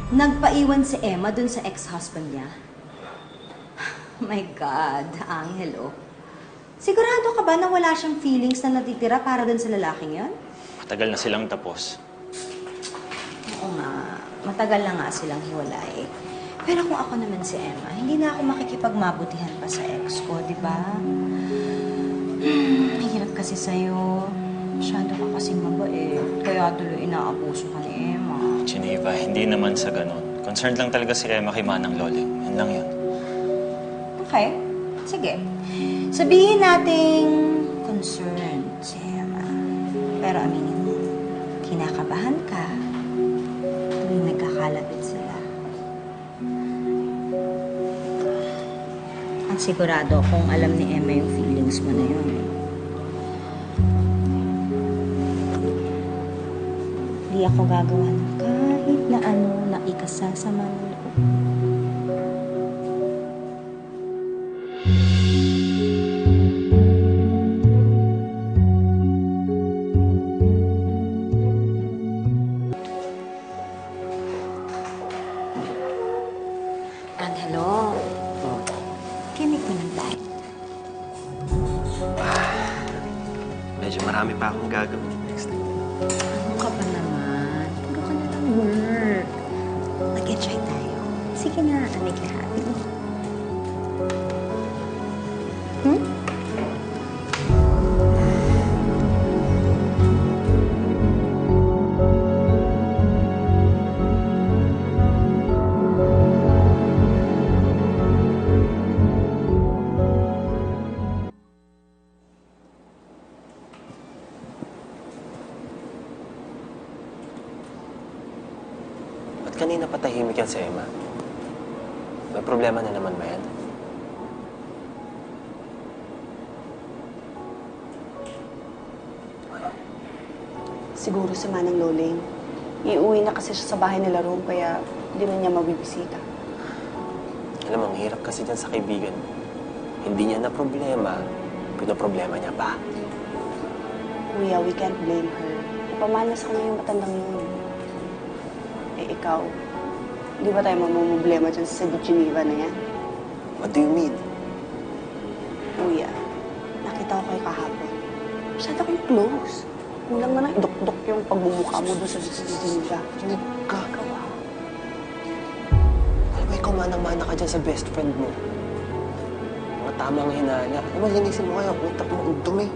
Nagpaiwan si Emma dun sa ex-husband niya? Oh my God, Angelo. Sigurado ka ba na wala siyang feelings na natitira para dun sa lalaking yan? Matagal na silang tapos. Oo nga, matagal na nga silang hiwalay. Pero kung ako naman si Emma, hindi na ako makikipagmabutihan pa sa ex ko, di ba? Mahirap kasi sa'yo. Masyado ka kasing mabait. Kaya tuloy inaabuso ka ni Emma. Geneva, hindi naman sa ganun. Concerned lang talaga si Emma kay Manang Loling. Yan lang yun. Okay, sige. Sabihin nating concerned si Emma. Pero aminin mo, kinakabahan ka tuwing nagkakalapit sila. At sigurado kung alam ni Emma yung feelings mo na yun. Hindi ako gagawa ng kahit na ano na ikasasama ng loob. Angelo, kinig mo ng tayo. Medyo marami pa akong gagawin next time. Ano ka ba naman? Puro ka na lang work. Mag-enjoy tayo. Sige na, make you happy. Hmm? Ba't kanina patahimik yan si Emma? May problema na naman ba yan? Siguro sa Manang Loling. Iuwi na kasi siya sa bahay nila Rome, kaya hindi na niya mabibisita. Alam mo, ang hirap kasi dyan sa kaibigan mo. Hindi niya na problema, pinoproblema niya pa. Kuya, we can't blame her. Ipamana sa kanya yung matandang yun. Eh, ikaw, di ba tayo mamumblema dyan sa Geneva na yan? What do you mean? Kuya, nakita ko kayo kahapon. Masyado kang close. Kulang na idok-dok yung pagbumukha mo doon sa Geneva. Huwag gagawa. Alam mo, ikaw manang-mana ka dyan sa best friend mo. Mga tamang hinala. Alam mo, linisin mo kaya utak mo, ang dumi.